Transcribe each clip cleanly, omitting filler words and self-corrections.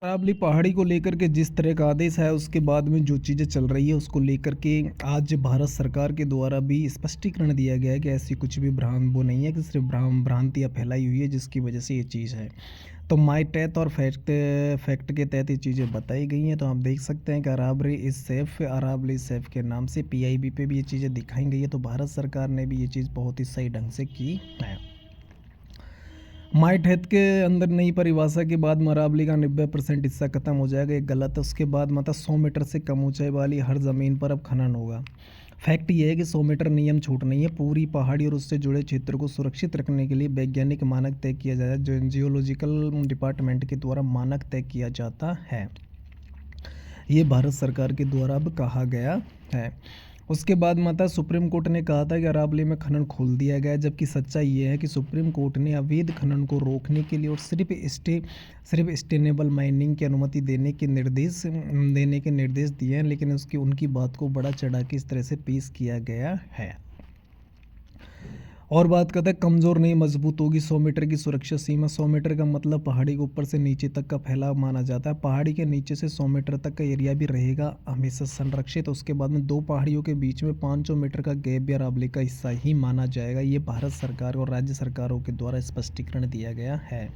अरावली पहाड़ी को लेकर के जिस तरह का आदेश है उसके बाद में जो चीज़ें चल रही है उसको लेकर के आज भारत सरकार के द्वारा भी स्पष्टीकरण दिया गया है कि ऐसी कुछ भी वो नहीं है कि सिर्फ भ्रांतियाँ फैलाई हुई है जिसकी वजह से ये चीज़ है। तो माई टेथ और फैक्ट फैक्ट के तहत ये चीज़ें बताई गई हैं। तो आप देख सकते हैं कि अरावली इस सेफ के नाम से पीआईबी पे भी ये चीज़ें दिखाई गई है। तो भारत सरकार ने भी ये चीज़ बहुत ही सही ढंग से की है। माइट हेथ के अंदर नई परिभाषा के बाद अरावली का 90% हिस्सा खत्म हो जाएगा, ये गलत है। उसके बाद 100 मीटर से कम ऊंचाई वाली हर ज़मीन पर अब खनन होगा। फैक्ट ये है कि 100 मीटर नियम छूट नहीं है, पूरी पहाड़ी और उससे जुड़े क्षेत्र को सुरक्षित रखने के लिए वैज्ञानिक मानक तय किया जाता है, जो जियोलॉजिकल डिपार्टमेंट के द्वारा मानक तय किया जाता है। ये भारत सरकार के द्वारा अब कहा गया है। उसके बाद माता सुप्रीम कोर्ट ने कहा था कि अरावली में खनन खोल दिया गया है, जबकि सच्चाई ये है कि सुप्रीम कोर्ट ने अवैध खनन को रोकने के लिए और सिर्फ सस्टेनेबल माइनिंग की अनुमति देने के निर्देश दिए हैं, लेकिन उनकी बात को बड़ा चढ़ा के इस तरह से पेश किया गया है। और बात करते हैं कमज़ोर नहीं मजबूत होगी 100 मीटर की सुरक्षा सीमा। 100 मीटर का मतलब पहाड़ी के ऊपर से नीचे तक का फैलाव माना जाता है। पहाड़ी के नीचे से 100 मीटर तक का एरिया भी रहेगा हमेशा संरक्षित। उसके बाद में दो पहाड़ियों के बीच में 500 मीटर का गैप भी अरावली का हिस्सा ही माना जाएगा। ये भारत सरकार और राज्य सरकारों के द्वारा स्पष्टीकरण दिया गया है।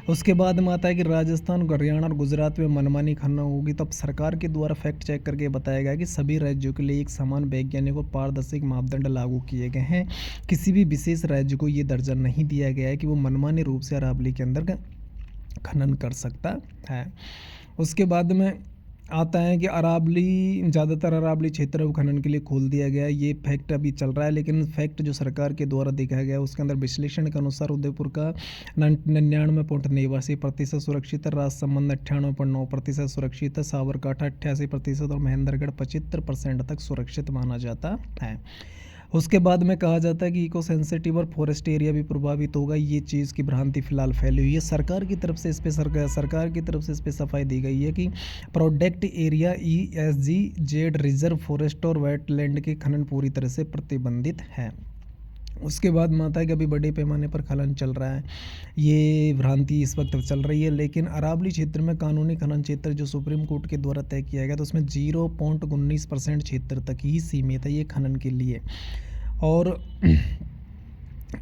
उसके बाद में आता है कि राजस्थान, हरियाणा और गुजरात में मनमानी खनन होगी। तब सरकार के द्वारा फैक्ट चेक करके बताया गया कि सभी राज्यों के लिए एक समान वैज्ञानिक और पारदर्शी मापदंड लागू किए गए हैं। किसी भी विशेष राज्य को ये दर्जा नहीं दिया गया है कि वो मनमानी रूप से अरावली के अंदर खनन कर सकता है। उसके बाद में आता है कि ज़्यादातर अरावली क्षेत्र खनन के लिए खोल दिया गया है। ये फैक्ट अभी चल रहा है, लेकिन फैक्ट जो सरकार के द्वारा दिखाया गया है उसके अंदर विश्लेषण के अनुसार उदयपुर का 99.89% सुरक्षित है, राजसमंद 98.9% सुरक्षित है, साबरकाठा 88% और महेंद्रगढ़ 75% तक सुरक्षित माना जाता है। उसके बाद में कहा जाता है कि इको सेंसिटिव और फॉरेस्ट एरिया भी प्रभावित होगा। ये चीज़ की भ्रांति फिलहाल फैली हुई है। सरकार की तरफ से इस पे सफाई दी गई है कि protect area ESG reserve forest और वेटलैंड के खनन पूरी तरह से प्रतिबंधित है। उसके बाद माता है कि अभी बड़े पैमाने पर खनन चल रहा है, ये भ्रांति इस वक्त चल रही है। लेकिन अरावली क्षेत्र में कानूनी खनन क्षेत्र जो सुप्रीम कोर्ट के द्वारा तय किया गया तो उसमें 0.19% क्षेत्र तक ही सीमित है ये खनन के लिए। और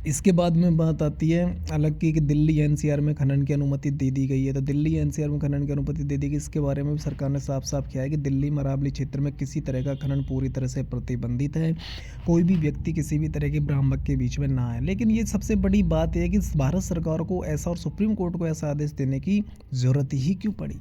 इसके बाद में बात आती है अलग की कि दिल्ली NCR में खनन की अनुमति दे दी गई है। तो दिल्ली NCR में खनन की अनुमति दे दी गई, इसके बारे में भी सरकार ने साफ साफ किया है कि दिल्ली में अरावली क्षेत्र में किसी तरह का खनन पूरी तरह से प्रतिबंधित है। कोई भी व्यक्ति किसी भी तरह के भ्रामक के बीच में ना आए। लेकिन ये सबसे बड़ी बात है कि भारत सरकार को ऐसा और सुप्रीम कोर्ट को ऐसा आदेश देने की ज़रूरत ही क्यों पड़ी।